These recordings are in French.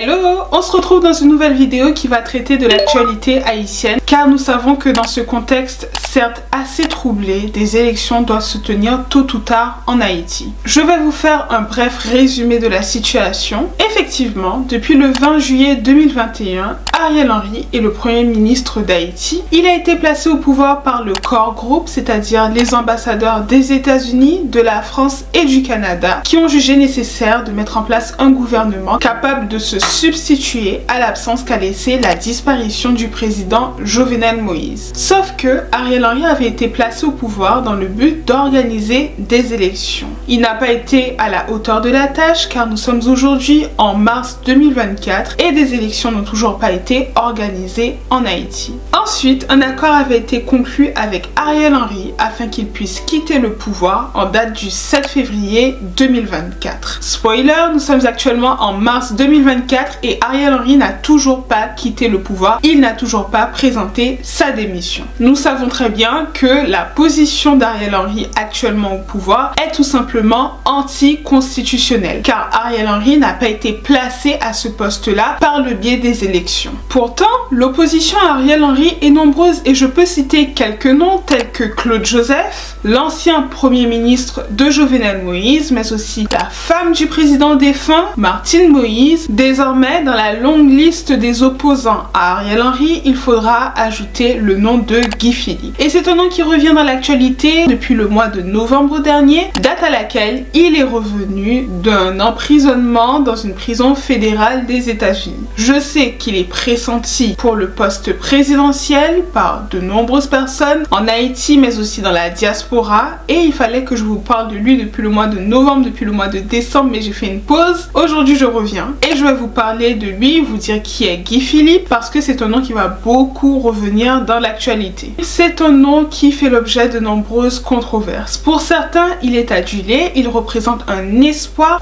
Hello! On se retrouve dans une nouvelle vidéo qui va traiter de l'actualité haïtienne car nous savons que dans ce contexte, certes assez troublé, des élections doivent se tenir tôt ou tard en Haïti. Je vais vous faire un bref résumé de la situation. Effectivement, depuis le 20 juillet 2021, Ariel Henry est le premier ministre d'Haïti. Il a été placé au pouvoir par le Core Group, c'est-à-dire les ambassadeurs des États-Unis, de la France et du Canada, qui ont jugé nécessaire de mettre en place un gouvernement capable de se substituer à l'absence qu'a laissé la disparition du président Jovenel Moïse. Sauf que Ariel Henry avait été placé au pouvoir dans le but d'organiser des élections. Il n'a pas été à la hauteur de la tâche car nous sommes aujourd'hui en mars 2024 et des élections n'ont toujours pas été organisées en Haïti. Ensuite, un accord avait été conclu avec Ariel Henry afin qu'il puisse quitter le pouvoir en date du 7 février 2024. Spoiler, nous sommes actuellement en mars 2024 et Ariel Henry n'a toujours pas quitté le pouvoir. Il n'a toujours pas présenté sa démission. Nous savons très bien que la position d'Ariel Henry actuellement au pouvoir est tout simplement anticonstitutionnelle car Ariel Henry n'a pas été placé à ce poste-là par le biais des élections. Pourtant, l'opposition à Ariel Henry est nombreuse et je peux citer quelques noms tels que Claude Joseph, l'ancien premier ministre de Jovenel Moïse, mais aussi la femme du président défunt, Martine Moïse. Désormais, dans la longue liste des opposants à Ariel Henry, il faudra ajouter le nom de Guy Philippe. Et c'est un nom qui revient dans l'actualité depuis le mois de novembre dernier, date à laquelle il est revenu d'un emprisonnement dans une prison fédérale des États-Unis. Je sais qu'il est pressenti pour le poste présidentiel par de nombreuses personnes en Haïti mais aussi dans la diaspora et il fallait que je vous parle de lui depuis le mois de novembre, depuis le mois de décembre, mais j'ai fait une pause. Aujourd'hui je reviens et je vais vous parler de lui, vous dire qui est Guy Philippe parce que c'est un nom qui va beaucoup revenir dans l'actualité. C'est un nom qui fait l'objet de nombreuses controverses. Pour certains, il est adulé, il représente un espoir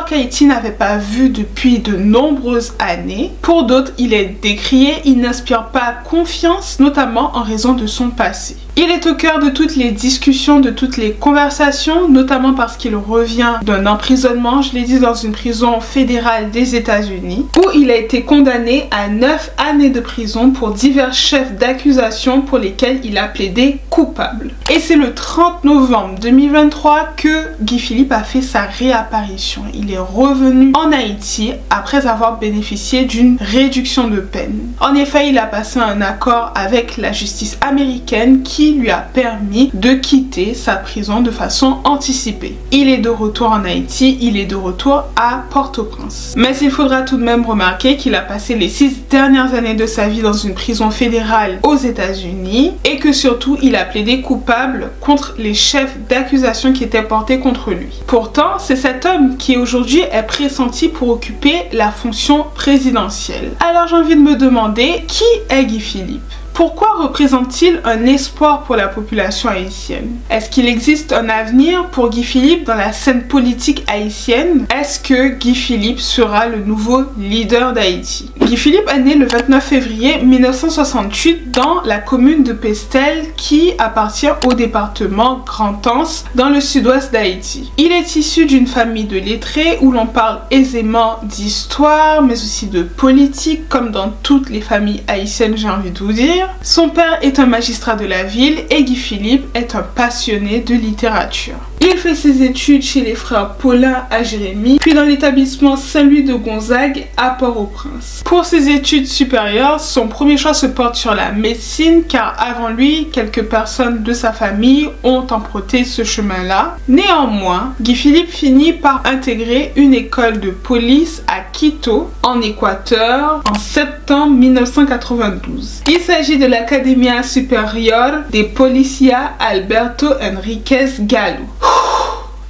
qu'Haïti n'avait pas vu depuis de nombreuses années. Pour d'autres, il est décrié, il n'inspire pas confiance, notamment en raison de son passé. Il est au cœur de toutes les discussions, de toutes les conversations, notamment parce qu'il revient d'un emprisonnement, je l'ai dit, dans une prison fédérale des États-Unis, où il a été condamné à 9 années de prison pour divers chefs d'accusation pour lesquels il a plaidé coupable. Et c'est le 30 novembre 2023 que Guy Philippe a fait sa réapparition. Il est revenu en Haïti après avoir bénéficié d'une réduction de peine. En effet, il a passé un accord avec la justice américaine qui lui a permis de quitter sa prison de façon anticipée. Il est de retour en Haïti, il est de retour à Port-au-Prince. Mais il faudra tout de même remarquer qu'il a passé les 6 dernières années de sa vie dans une prison fédérale aux États-Unis et que surtout il a plaidé coupable contre les chefs d'accusation qui étaient portés contre lui. Pourtant, c'est cet homme qui aujourd'hui est pressenti pour occuper la fonction présidentielle. Alors j'ai envie de me demander, qui est Guy Philippe ? Pourquoi représente-t-il un espoir pour la population haïtienne? Est-ce qu'il existe un avenir pour Guy Philippe dans la scène politique haïtienne? Est-ce que Guy Philippe sera le nouveau leader d'Haïti? Guy Philippe est né le 29 février 1968 dans la commune de Pestel qui appartient au département Grand-Anse dans le sud-ouest d'Haïti. Il est issu d'une famille de lettrés où l'on parle aisément d'histoire mais aussi de politique comme dans toutes les familles haïtiennes, j'ai envie de vous dire. Son père est un magistrat de la ville et Guy Philippe est un passionné de littérature. Il fait ses études chez les frères Paulin à Jérémie, puis dans l'établissement Saint-Louis de Gonzague à Port-au-Prince. Pour ses études supérieures, son premier choix se porte sur la médecine car avant lui, quelques personnes de sa famille ont emprunté ce chemin-là. Néanmoins, Guy Philippe finit par intégrer une école de police à Quito, en Équateur, en septembre 1992. Il s'agit de l'Academia Superior de Policía Alberto Enríquez Gallo.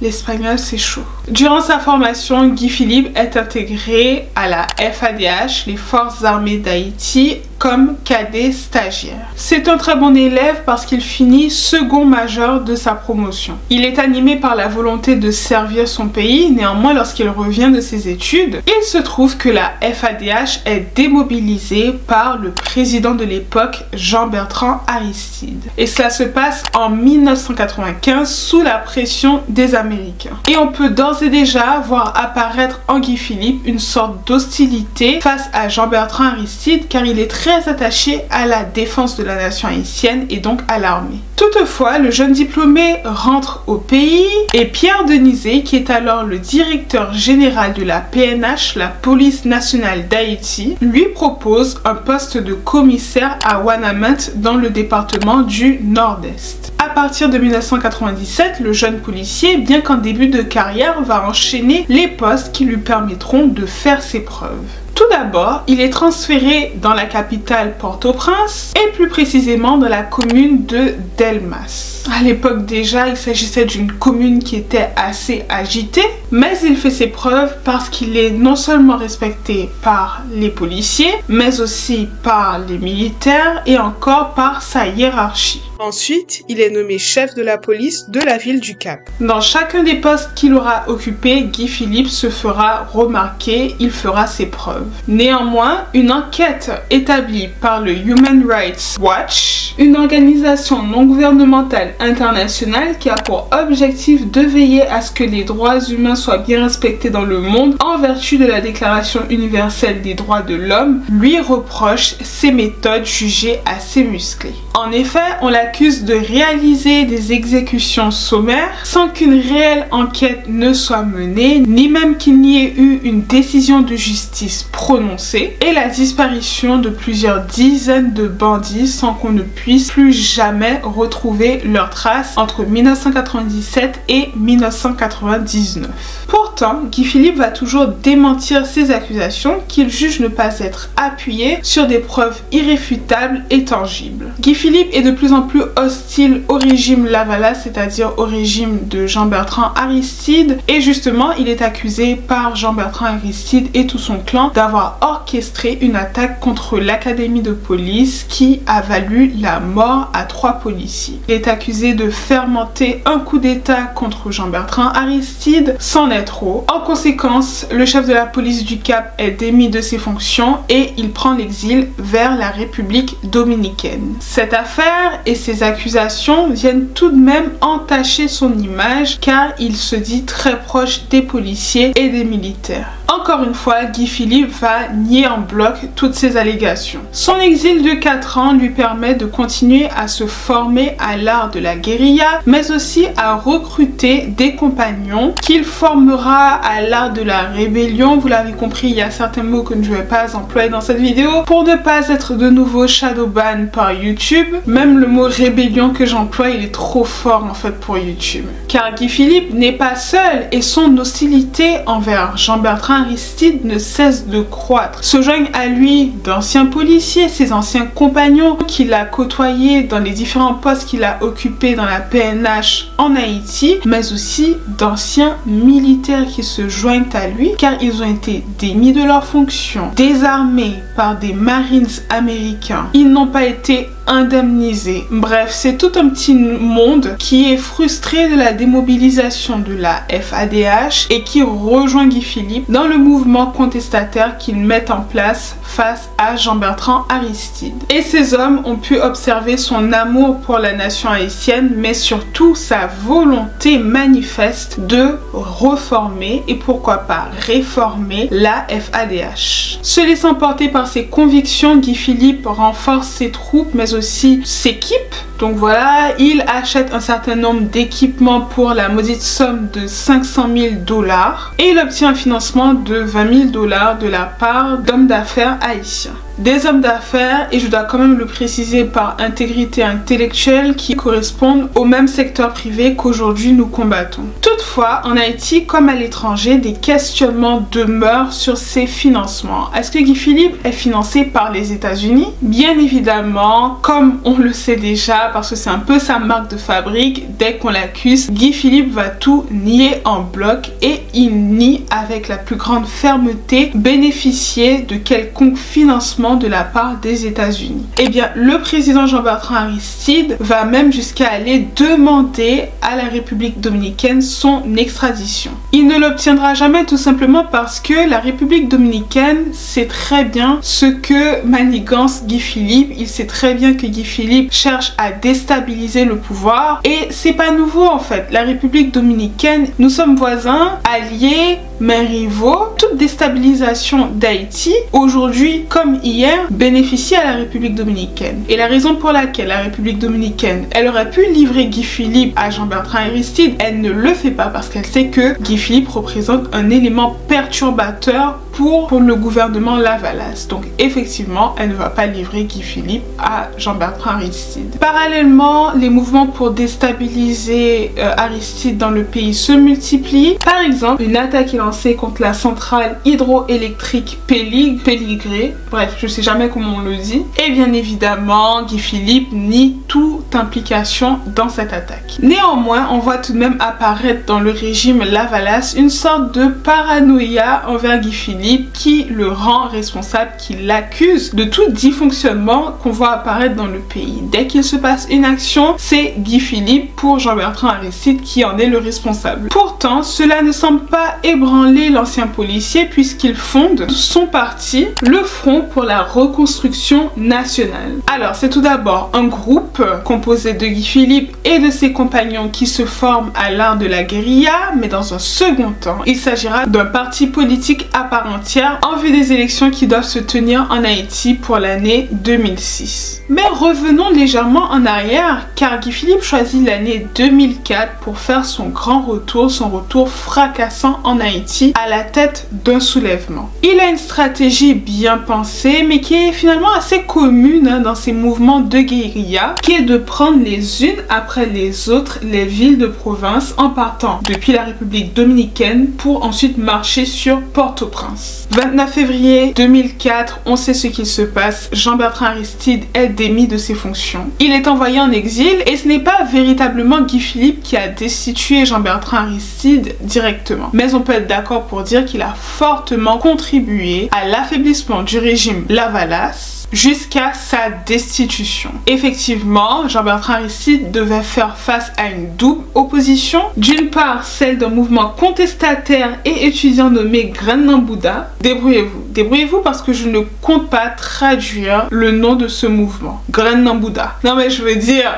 L'espagnol c'est chaud. Durant sa formation, Guy Philippe est intégré à la FADH, les Forces armées d'Haïti, comme cadet stagiaire. C'est un très bon élève parce qu'il finit second majeur de sa promotion. Il est animé par la volonté de servir son pays, néanmoins lorsqu'il revient de ses études, il se trouve que la FADH est démobilisée par le président de l'époque, Jean-Bertrand Aristide. Et cela se passe en 1995 sous la pression des Américains. Et on peut d'ores et déjà voir apparaître en Guy Philippe une sorte d'hostilité face à Jean-Bertrand Aristide car il est très attaché à la défense de la nation haïtienne et donc à l'armée. Toutefois, le jeune diplômé rentre au pays et Pierre Denizé, qui est alors le directeur général de la PNH, la Police nationale d'Haïti, lui propose un poste de commissaire à Ouanaminthe dans le département du Nord-Est. À partir de 1997, le jeune policier, bien qu'en début de carrière, va enchaîner les postes qui lui permettront de faire ses preuves. Tout d'abord, il est transféré dans la capitale Port-au-Prince et plus précisément dans la commune de Delmas. À l'époque déjà, il s'agissait d'une commune qui était assez agitée, mais il fait ses preuves parce qu'il est non seulement respecté par les policiers, mais aussi par les militaires et encore par sa hiérarchie. Ensuite, il est nommé chef de la police de la ville du Cap. Dans chacun des postes qu'il aura occupé, Guy Philippe se fera remarquer, il fera ses preuves. Néanmoins, une enquête établie par le Human Rights Watch, une organisation non gouvernementale internationale qui a pour objectif de veiller à ce que les droits humains soient bien respectés dans le monde en vertu de la Déclaration universelle des droits de l'homme, lui reproche ses méthodes jugées assez musclées. En effet, on l'accuse de réaliser des exécutions sommaires sans qu'une réelle enquête ne soit menée, ni même qu'il n'y ait eu une décision de justice prononcée, et la disparition de plusieurs dizaines de bandits sans qu'on ne puisse plus jamais retrouver leurs traces entre 1997 et 1999. Pourtant, Guy Philippe va toujours démentir ces accusations qu'il juge ne pas être appuyées sur des preuves irréfutables et tangibles. Guy Philippe est de plus en plus hostile au régime Lavalas, c'est-à-dire au régime de Jean-Bertrand Aristide, et justement il est accusé par Jean-Bertrand Aristide et tout son clan d'avoir orchestré une attaque contre l'académie de police qui a valu la mort à 3 policiers. Il est accusé de fermenter un coup d'état contre Jean-Bertrand Aristide sans être trop. En conséquence, le chef de la police du Cap est démis de ses fonctions et il prend l'exil vers la République dominicaine. Cette affaire et ses accusations viennent tout de même entacher son image car il se dit très proche des policiers et des militaires. Encore une fois, Guy Philippe va nier en bloc toutes ces allégations. Son exil de 4 ans lui permet de continuer à se former à l'art de la guérilla, mais aussi à recruter des compagnons qu'il formera à l'art de la rébellion. Vous l'avez compris, il y a certains mots que je ne vais pas employer dans cette vidéo pour ne pas être de nouveau shadowban par YouTube. Même le mot rébellion que j'emploie, il est trop fort en fait pour YouTube. Car Guy Philippe n'est pas seul et son hostilité envers Jean-Bertrand Aristide ne cesse de croître. Se joignent à lui d'anciens policiers, ses anciens compagnons qu'il a côtoyés dans les différents postes qu'il a occupés dans la PNH en Haïti, mais aussi d'anciens militaires qui se joignent à lui car ils ont été démis de leurs fonctions, désarmés par des Marines américains. Ils n'ont pas été indemnisés. Bref, c'est tout un petit monde qui est frustré de la démobilisation de la FADH et qui rejoint Guy Philippe dans le mouvement contestataire qu'ils mettent en place face à Jean-Bertrand Aristide. Et ces hommes ont pu observer son amour pour la nation haïtienne, mais surtout sa volonté manifeste de reformer et pourquoi pas réformer la FADH. Se laissant porter par ses convictions, Guy Philippe renforce ses troupes mais aussi s'équipe. Donc voilà, il achète un certain nombre d'équipements pour la maudite somme de 500 000 $ et il obtient un financement de 20 000 $ de la part d'hommes d'affaires haïtiens. Des hommes d'affaires, et je dois quand même le préciser par intégrité intellectuelle, qui correspondent au même secteur privé qu'aujourd'hui nous combattons. Toutefois, en Haïti comme à l'étranger, des questionnements demeurent sur ces financements. Est-ce que Guy Philippe est financé par les États-Unis? Bien évidemment, comme on le sait déjà, parce que c'est un peu sa marque de fabrique, dès qu'on l'accuse, Guy Philippe va tout nier en bloc et il nie avec la plus grande fermeté bénéficier de quelconque financement notamment de la part des États-Unis. Eh bien, le président Jean-Bertrand Aristide va même jusqu'à aller demander à la République dominicaine son extradition. Il ne l'obtiendra jamais tout simplement parce que la République dominicaine sait très bien ce que manigance Guy Philippe. Il sait très bien que Guy Philippe cherche à déstabiliser le pouvoir et c'est pas nouveau en fait. La République dominicaine, nous sommes voisins, alliés, mais rivaux. Toute déstabilisation d'Haïti, aujourd'hui comme hier, bénéficie à la République dominicaine. Et la raison pour laquelle la République dominicaine, elle aurait pu livrer Guy Philippe à Jean-Bertrand Aristide, elle ne le fait pas parce qu'elle sait que Guy Philippe représente un élément perturbateur pour le gouvernement Lavalas. Donc effectivement, elle ne va pas livrer Guy Philippe à Jean-Bertrand Aristide. Parallèlement, les mouvements pour déstabiliser Aristide dans le pays se multiplient. Par exemple, une attaque est lancée contre la centrale hydroélectrique Péligré, bref, je sais jamais comment on le dit. Et bien évidemment, Guy Philippe nie toute implication dans cette attaque. Néanmoins, on voit tout de même apparaître dans le régime Lavalas une sorte de paranoïa envers Guy Philippe qui le rend responsable, qui l'accuse de tout dysfonctionnement qu'on voit apparaître dans le pays. Dès qu'il se passe une action, c'est Guy Philippe pour Jean-Bertrand Aristide qui en est le responsable. Pourtant, cela ne semble pas ébranler l'ancien policier puisqu'il fonde son parti, le Front pour la reconstruction nationale. Alors, c'est tout d'abord un groupe composé de Guy Philippe et de ses compagnons qui se forment à l'art de la guérilla, mais dans un second temps, il s'agira d'un parti politique à part entière en vue des élections qui doivent se tenir en Haïti pour l'année 2006. Mais revenons légèrement en arrière car Guy Philippe choisit l'année 2004 pour faire son grand retour, son retour fracassant en Haïti à la tête d'un soulèvement. Il a une stratégie bien pensée mais qui est finalement assez commune dans ces mouvements de guérilla, qui est de prendre les unes après les autres les villes de province en partant depuis la République dominicaine pour ensuite marcher sur Port-au-Prince. 29 février 2004, on sait ce qu'il se passe. Jean-Bertrand Aristide est démis de ses fonctions. Il est envoyé en exil et ce n'est pas véritablement Guy Philippe qui a destitué Jean-Bertrand Aristide directement. Mais on peut être d'accord pour dire qu'il a fortement contribué à l'affaiblissement du régime Lavalas jusqu'à sa destitution. Effectivement, Jean-Bertrand Aristide devait faire face à une double opposition. D'une part, celle d'un mouvement contestataire et étudiant nommé Graine Nambouda. Débrouillez-vous parce que je ne compte pas traduire le nom de ce mouvement. Graine Nambouda. Non mais je veux dire...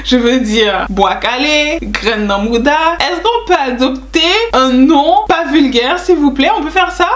Je veux dire Bois-Calais, Graine Nambouda. Est-ce qu'on peut adopter un nom pas vulgaire s'il vous plaît? On peut faire ça?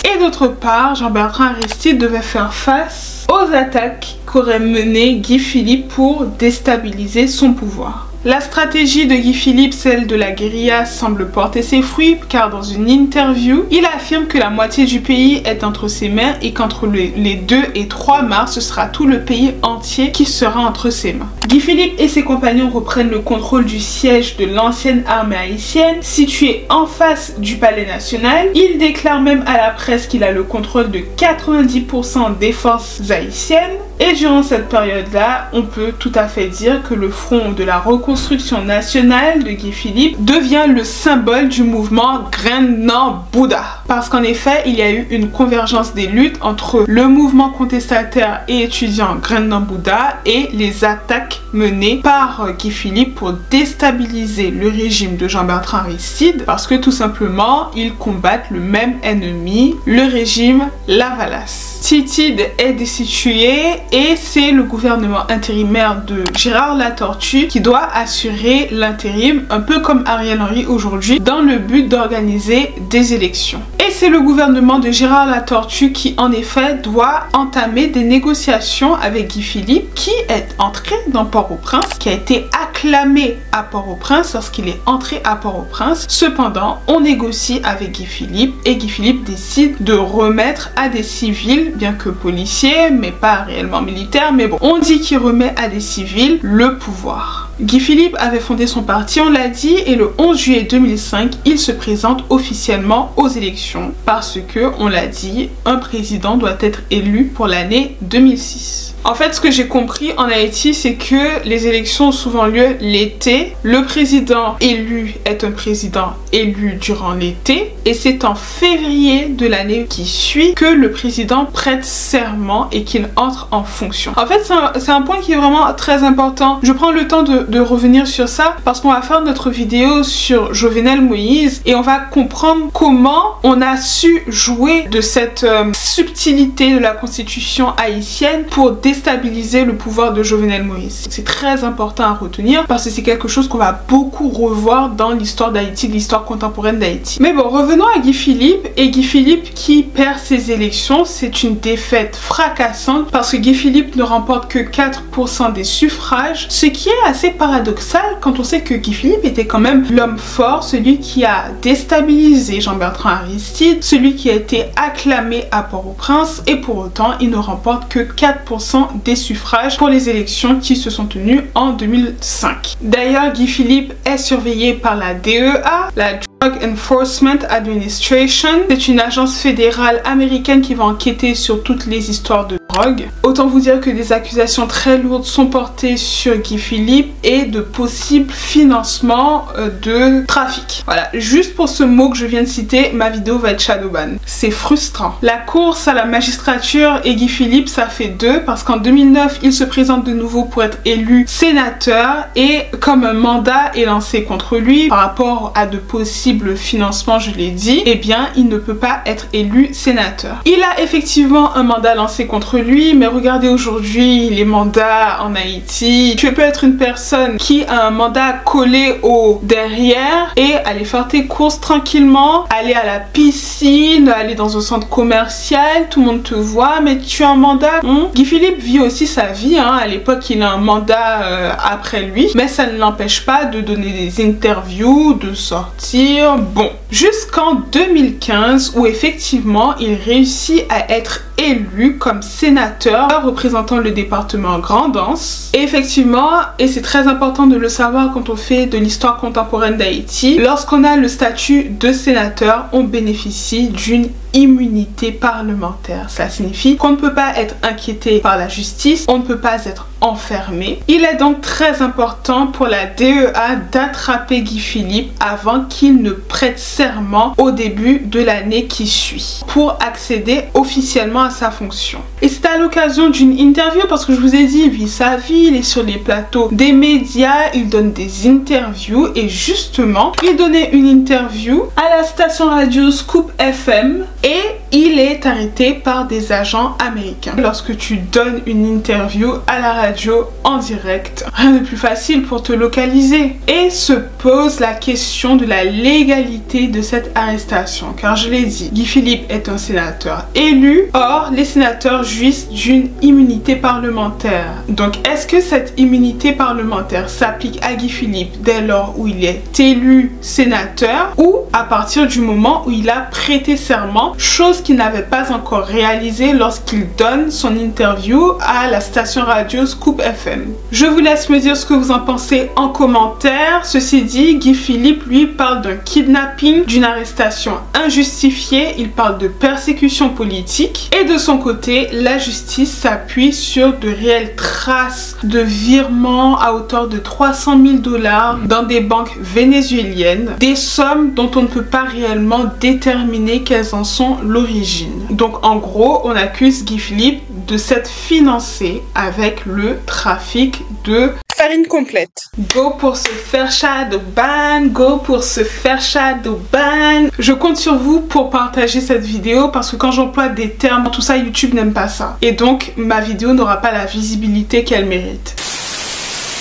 Et d'autre part, Jean-Bertrand Aristide devait faire face aux attaques qu'aurait menées Guy Philippe pour déstabiliser son pouvoir. La stratégie de Guy Philippe, celle de la guérilla, semble porter ses fruits car dans une interview, il affirme que la moitié du pays est entre ses mains et qu'entre les 2 et 3 mars, ce sera tout le pays entier qui sera entre ses mains. Guy Philippe et ses compagnons reprennent le contrôle du siège de l'ancienne armée haïtienne située en face du palais national. Il déclare même à la presse qu'il a le contrôle de 90% des forces haïtiennes. Et durant cette période-là, on peut tout à fait dire que le Front de la reconstruction nationale de Guy Philippe devient le symbole du mouvement Graine Nambouda. Parce qu'en effet, il y a eu une convergence des luttes entre le mouvement contestataire et étudiant Graine Nambouda et les attaques menées par Guy Philippe pour déstabiliser le régime de Jean-Bertrand Aristide parce que tout simplement, ils combattent le même ennemi, le régime Lavalas. Titide est destitué et c'est le gouvernement intérimaire de Gérard Latortue qui doit assurer l'intérim, un peu comme Ariel Henry aujourd'hui, dans le but d'organiser des élections. Et c'est le gouvernement de Gérard Latortue qui en effet doit entamer des négociations avec Guy Philippe qui est entré dans Port-au-Prince, qui a été acclamé à Port-au-Prince lorsqu'il est entré à Port-au-Prince. Cependant, on négocie avec Guy Philippe et Guy Philippe décide de remettre à des civils, bien que policiers, mais pas réellement militaires, mais bon, on dit qu'il remet à des civils le pouvoir. Guy Philippe avait fondé son parti, on l'a dit, et le 11 juillet 2005, il se présente officiellement aux élections parce que, on l'a dit, un président doit être élu pour l'année 2006. En fait, ce que j'ai compris en Haïti, c'est que les élections ont souvent lieu l'été. Le président élu est un président élu durant l'été et c'est en février de l'année qui suit que le président prête serment et qu'il entre en fonction. En fait, c'est un point qui est vraiment très important. Je prends le temps de revenir sur ça parce qu'on va faire notre vidéo sur Jovenel Moïse et on va comprendre comment on a su jouer de cette subtilité de la constitution haïtienne pour déstabiliser le pouvoir de Jovenel Moïse. C'est très important à retenir parce que c'est quelque chose qu'on va beaucoup revoir dans l'histoire d'Haïti, l'histoire contemporaine d'Haïti. Mais bon, revenons à Guy Philippe et Guy Philippe qui perd ses élections, c'est une défaite fracassante parce que Guy Philippe ne remporte que 4% des suffrages, ce qui est assez paradoxal quand on sait que Guy Philippe était quand même l'homme fort, celui qui a déstabilisé Jean-Bertrand Aristide, celui qui a été acclamé à Port-au-Prince et pour autant il ne remporte que 4% des suffrages pour les élections qui se sont tenues en 2005. D'ailleurs, Guy Philippe est surveillé par la DEA, la Drug Enforcement Administration. C'est une agence fédérale américaine qui va enquêter sur toutes les histoires de drogue. Autant vous dire que des accusations très lourdes sont portées sur Guy Philippe et de possibles financements de trafic. Voilà, juste pour ce mot que je viens de citer, ma vidéo va être shadowban. C'est frustrant. La course à la magistrature et Guy Philippe, ça fait deux parce qu'en 2009, il se présente de nouveau pour être élu sénateur et comme un mandat est lancé contre lui par rapport à de possibles financements, je l'ai dit, eh bien, il ne peut pas être élu sénateur. Il a effectivement un mandat lancé contre lui, mais regardez aujourd'hui les mandats en Haïti. Tu peux être une personne qui a un mandat collé au derrière et aller faire tes courses tranquillement, aller à la piscine, aller dans un centre commercial, tout le monde te voit, mais tu as un mandat. Guy Philippe vit aussi sa vie, à l'époque il a un mandat après lui, mais ça ne l'empêche pas de donner des interviews, de sortir, bon. Jusqu'en 2015 où effectivement il réussit à être élu comme sénateur représentant le département Grand-Anse. Et effectivement, et c'est très important de le savoir quand on fait de l'histoire contemporaine d'Haïti, lorsqu'on a le statut de sénateur, on bénéficie d'une immunité parlementaire. Cela signifie qu'on ne peut pas être inquiété par la justice, on ne peut pas être enfermé. Il est donc très important pour la DEA d'attraper Guy Philippe avant qu'il ne prête serment au début de l'année qui suit pour accéder officiellement à sa fonction. Et c'est à l'occasion d'une interview parce que je vous ai dit, il vit sa vie, il est sur les plateaux des médias, il donne des interviews et justement, il donnait une interview à la station radio Scoop FM et il est arrêté par des agents américains. Lorsque tu donnes une interview à la radio en direct, rien de plus facile pour te localiser. Et se pose la question de la légalité de cette arrestation. Car je l'ai dit, Guy Philippe est un sénateur élu. Or, les sénateurs jouissent d'une immunité parlementaire. Donc, est-ce que cette immunité parlementaire s'applique à Guy Philippe dès lors où il est élu sénateur ou à partir du moment où il a prêté serment, chose qu'il n'avait pas encore réalisée lorsqu'il donne son interview à la station radio Scoop FM. Je vous laisse me dire ce que vous en pensez en commentaire. Ceci dit, Guy Philippe lui parle d'un kidnapping, d'une arrestation injustifiée, il parle de persécution politique et de son côté, la justice s'appuie sur de réelles traces de virements à hauteur de 300 000 $ dans des banques vénézuéliennes, des sommes dont on ne peut pas réellement déterminer quelles en sont l'origine. Donc en gros, on accuse Guy Philippe de s'être financé avec le trafic de farine complète. Go pour se faire shadowban, go pour se faire shadowban. Je compte sur vous pour partager cette vidéo parce que quand j'emploie des termes, tout ça, YouTube n'aime pas ça. Et donc, ma vidéo n'aura pas la visibilité qu'elle mérite.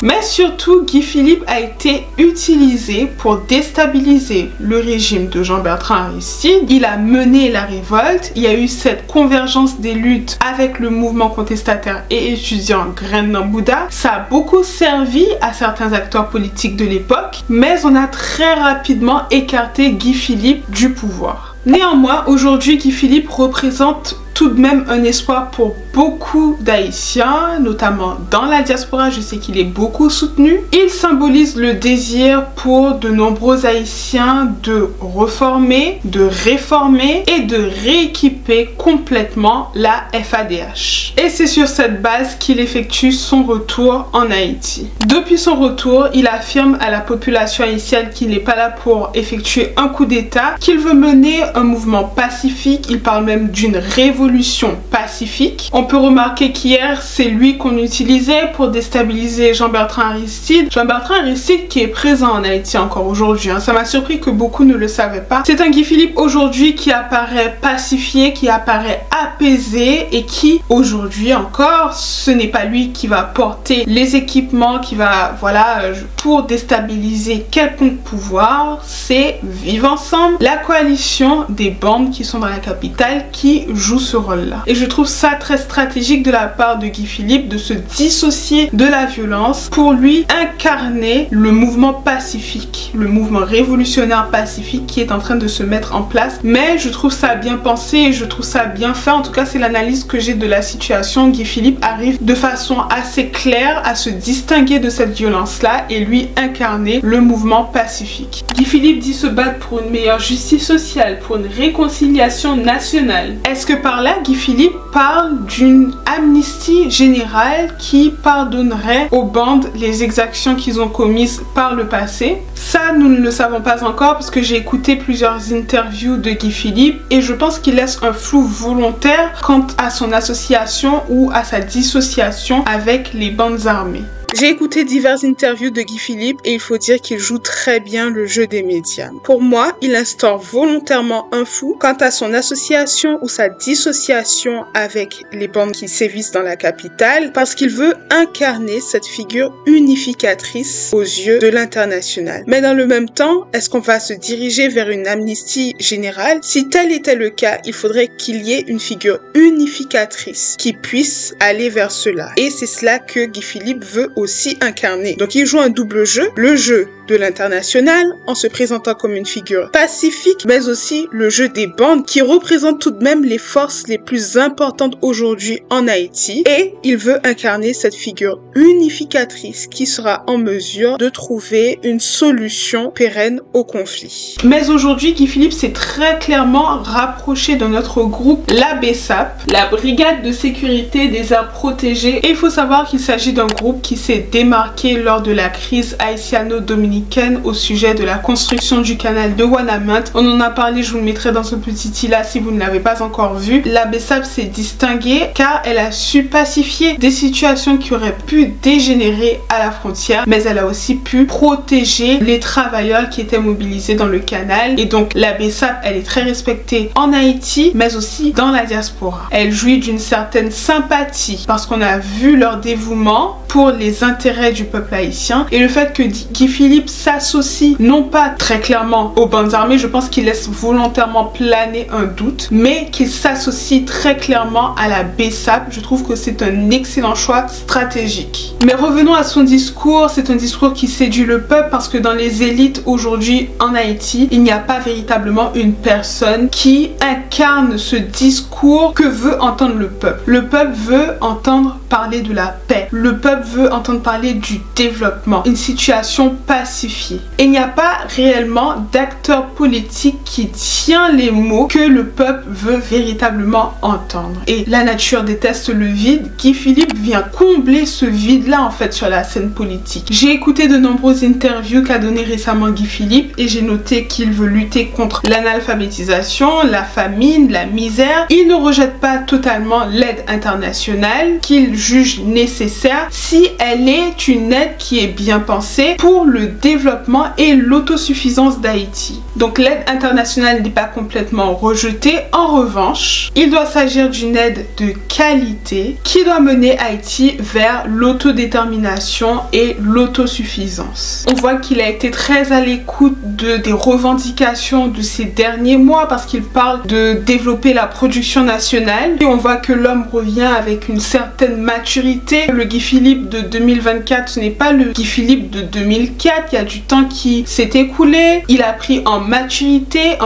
Mais surtout, Guy Philippe a été utilisé pour déstabiliser le régime de Jean-Bertrand Aristide. Il a mené la révolte, il y a eu cette convergence des luttes avec le mouvement contestataire et étudiant Graines Nambouda. Ça a beaucoup servi à certains acteurs politiques de l'époque, mais on a très rapidement écarté Guy Philippe du pouvoir. Néanmoins, aujourd'hui, Guy Philippe représente tout de même un espoir pour beaucoup d'Haïtiens, notamment dans la diaspora. Je sais qu'il est beaucoup soutenu. Il symbolise le désir pour de nombreux Haïtiens de reformer, de réformer et de rééquiper complètement la FADH. Et c'est sur cette base qu'il effectue son retour en Haïti. Depuis son retour, il affirme à la population haïtienne qu'il n'est pas là pour effectuer un coup d'État, qu'il veut mener un mouvement pacifique. Il parle même d'une révolution pacifique. On peut remarquer qu'hier, c'est lui qu'on utilisait pour déstabiliser Jean-Bertrand Aristide. Jean-Bertrand Aristide qui est présent en Haïti encore aujourd'hui. Ça m'a surpris que beaucoup ne le savaient pas. C'est un Guy Philippe aujourd'hui qui apparaît pacifié, qui apparaît apaisé et qui aujourd'hui encore, ce n'est pas lui qui va porter les équipements, qui va, voilà, pour déstabiliser quelconque pouvoir. C'est Vivre Ensemble, la coalition des bandes qui sont dans la capitale qui joue ce rôle-là. Et je trouve ça très stratégique de la part de Guy Philippe de se dissocier de la violence pour lui incarner le mouvement pacifique, le mouvement révolutionnaire pacifique qui est en train de se mettre en place. Mais je trouve ça bien pensé et je trouve ça bien fait. En tout cas, c'est l'analyse que j'ai de la situation. Guy Philippe arrive de façon assez claire à se distinguer de cette violence-là et lui incarner le mouvement pacifique. Guy Philippe dit se battre pour une meilleure justice sociale, pour une réconciliation nationale. Est-ce que par là, Guy Philippe parle d'une amnistie générale qui pardonnerait aux bandes les exactions qu'ils ont commises par le passé? Ça, nous ne le savons pas encore parce que j'ai écouté plusieurs interviews de Guy Philippe et je pense qu'il laisse un flou volontaire quant à son association ou à sa dissociation avec les bandes armées. J'ai écouté diverses interviews de Guy Philippe et il faut dire qu'il joue très bien le jeu des médias. Pour moi, il instaure volontairement un flou quant à son association ou sa dissociation avec les bandes qui sévissent dans la capitale parce qu'il veut incarner cette figure unificatrice aux yeux de l'international. Mais dans le même temps, est-ce qu'on va se diriger vers une amnistie générale? Si tel était le cas, il faudrait qu'il y ait une figure unificatrice qui puisse aller vers cela. Et c'est cela que Guy Philippe veut aussi incarné. Donc il joue un double jeu, le jeu de l'international en se présentant comme une figure pacifique, mais aussi le jeu des bandes qui représente tout de même les forces les plus importantes aujourd'hui en Haïti, et il veut incarner cette figure unificatrice qui sera en mesure de trouver une solution pérenne au conflit. Mais aujourd'hui, Guy Philippe s'est très clairement rapproché de notre groupe, la BESAP, la Brigade de sécurité des aires protégées, et il faut savoir qu'il s'agit d'un groupe qui s'est démarqué lors de la crise haïtiano-dominicaine au sujet de la construction du canal de Ouanaminthe. On en a parlé, je vous le mettrai dans ce petit i-là si vous ne l'avez pas encore vu. La BESAP s'est distinguée car elle a su pacifier des situations qui auraient pu dégénérer à la frontière, mais elle a aussi pu protéger les travailleurs qui étaient mobilisés dans le canal. Et donc la BESAP, elle est très respectée en Haïti, mais aussi dans la diaspora. Elle jouit d'une certaine sympathie parce qu'on a vu leur dévouement pour les intérêts du peuple haïtien, et le fait que Guy Philippe s'associe non pas très clairement aux bandes armées, je pense qu'il laisse volontairement planer un doute, mais qu'il s'associe très clairement à la BESAP. Je trouve que c'est un excellent choix stratégique. Mais revenons à son discours. C'est un discours qui séduit le peuple parce que dans les élites aujourd'hui en Haïti, il n'y a pas véritablement une personne qui incarne ce discours que veut entendre le peuple. Le peuple veut entendre parler de la paix. Le peuple veut entendre parler du développement, une situation pacifiée. Et il n'y a pas réellement d'acteur politique qui tient les mots que le peuple veut véritablement entendre. Et la nature déteste le vide. Guy Philippe vient combler ce vide-là en fait sur la scène politique. J'ai écouté de nombreuses interviews qu'a donné récemment Guy Philippe et j'ai noté qu'il veut lutter contre l'analphabétisation, la famine, la misère. Il ne rejette pas totalement l'aide internationale qu'il juge nécessaire si elle est une aide qui est bien pensée pour le développement et l'autosuffisance d'Haïti. Donc l'aide internationale n'est pas complètement rejetée. En revanche, il doit s'agir d'une aide de qualité qui doit mener Haïti vers l'autodétermination et l'autosuffisance. On voit qu'il a été très à l'écoute des revendications de ces derniers mois parce qu'il parle de développer la production nationale, et on voit que l'homme revient avec une certaine maturité. Le Guy Philippe Philippe de 2024, ce n'est pas le Guy Philippe de 2004. Il y a du temps qui s'est écoulé. Il a pris en maturité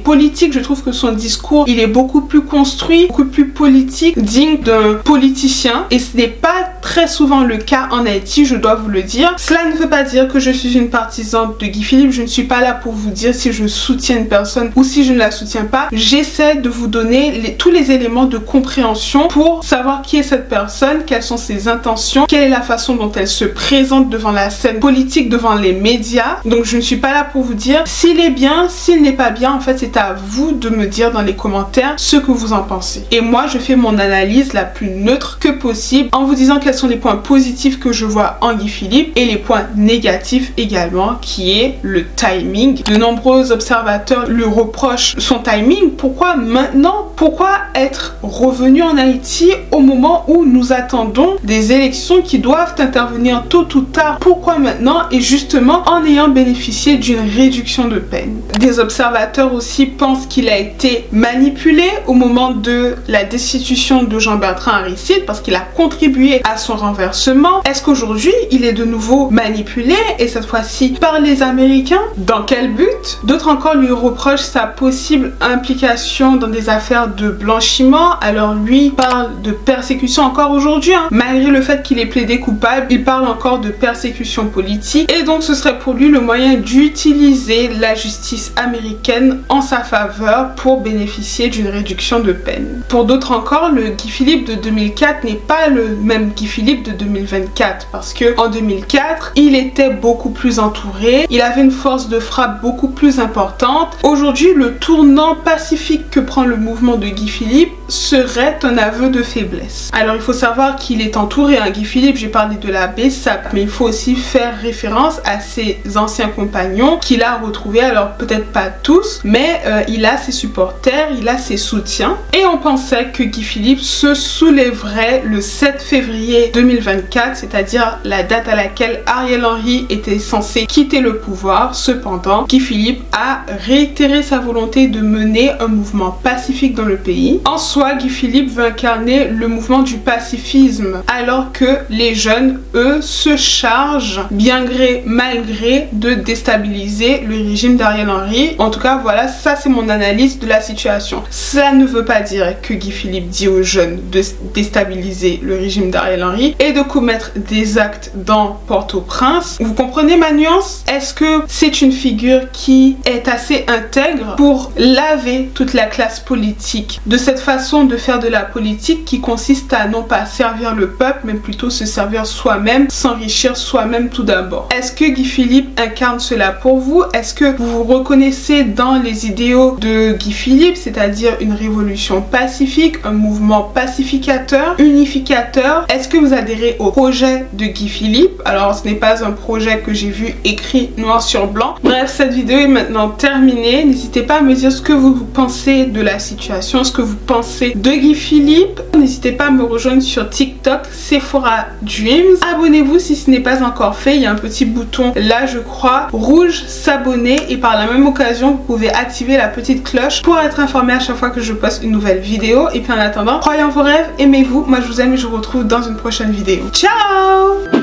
politique. Je trouve que son discours, il est beaucoup plus construit, beaucoup plus politique, digne d'un politicien. Et ce n'est pas très souvent le cas en Haïti, je dois vous le dire. Cela ne veut pas dire que je suis une partisane de Guy Philippe. Je ne suis pas là pour vous dire si je soutiens une personne ou si je ne la soutiens pas. J'essaie de vous donner tous les éléments de compréhension pour savoir qui est cette personne, quelles sont ses intentions, quelle est la façon dont elle se présente devant la scène politique, devant les médias. Donc je ne suis pas là pour vous dire s'il est bien, s'il n'est pas bien. En fait, c'est à vous de me dire dans les commentaires ce que vous en pensez. Et moi, je fais mon analyse la plus neutre que possible en vous disant quels sont les points positifs que je vois en Guy Philippe et les points négatifs également, qui est le timing. De nombreux observateurs lui reprochent son timing. Pourquoi maintenant? Pourquoi être revenu en Haïti au moment où nous attendons des élections qui doivent intervenir tôt ou tard? Pourquoi maintenant? Et justement en ayant bénéficié d'une réduction de peine. Des observateurs aussi pensent qu'il a été manipulé au moment de la destitution de Jean-Bertrand Aristide parce qu'il a contribué à son renversement. Est-ce qu'aujourd'hui il est de nouveau manipulé et cette fois-ci par les Américains? Dans quel but? D'autres encore lui reprochent sa possible implication dans des affaires de blanchiment. Alors lui parle de persécution encore aujourd'hui, hein. Malgré le fait qu'il est plaidé coupable, il parle encore de persécution politique et donc ce serait pour lui le moyen d'utiliser la justice américaine en sa faveur pour bénéficier d'une réduction de peine. Pour d'autres encore, le Guy Philippe de 2004 n'est pas le même Guy Philippe de 2024 parce que en 2004, il était beaucoup plus entouré, il avait une force de frappe beaucoup plus importante. Aujourd'hui, le tournant pacifique que prend le mouvement de Guy Philippe serait un aveu de faiblesse. Alors il faut savoir qu'il est entouré, hein. Guy Philippe, j'ai parlé de la BESAP, mais il faut aussi faire référence à ses anciens compagnons qu'il a retrouvés, alors peut-être pas tous, mais il a ses supporters, il a ses soutiens. Et on pensait que Guy Philippe se soulèverait le 7 février 2024, c'est-à-dire la date à laquelle Ariel Henry était censé quitter le pouvoir. Cependant, Guy Philippe a réitéré sa volonté de mener un mouvement pacifique dans le pays. En soi, Guy Philippe veut incarner le mouvement du pacifisme, alors que les jeunes, eux, se chargent, bien gré mal gré, de déstabiliser le régime d'Ariel Henry. En tout cas, voilà, ça c'est mon analyse de la situation. Ça ne veut pas dire que Guy Philippe dit aux jeunes de déstabiliser le régime d'Ariel Henry et de commettre des actes dans Port-au-Prince. Vous comprenez ma nuance? Est-ce que c'est une figure qui est assez intègre pour laver toute la classe politique de cette façon de faire de la politique qui consiste à non pas servir le peuple mais plutôt se servir soi-même, s'enrichir soi-même tout d'abord? Est-ce que Guy Philippe incarne cela pour vous? Est-ce que vous vous reconnaissez dans les idéaux de Guy Philippe, c'est-à-dire une révolution pacifique, un mouvement pacificateur, unificateur? Est-ce que vous adhérez au projet de Guy Philippe? Alors ce n'est pas un projet que j'ai vu écrit noir sur blanc. Bref, cette vidéo est maintenant terminée. N'hésitez pas à me dire ce que vous pensez de la situation, ce que vous pensez de Guy Philippe. N'hésitez pas à me rejoindre sur TikTok, Sephora Dreams. Abonnez-vous si ce n'est pas encore fait. Il y a un petit bouton là, je crois, rouge, s'abonner, et par la même occasion, vous pouvez activer la petite cloche pour être informé à chaque fois que je poste une nouvelle vidéo. Et puis en attendant, croyez en vos rêves, aimez-vous. Moi, je vous aime et je vous retrouve dans une prochaine vidéo. Ciao!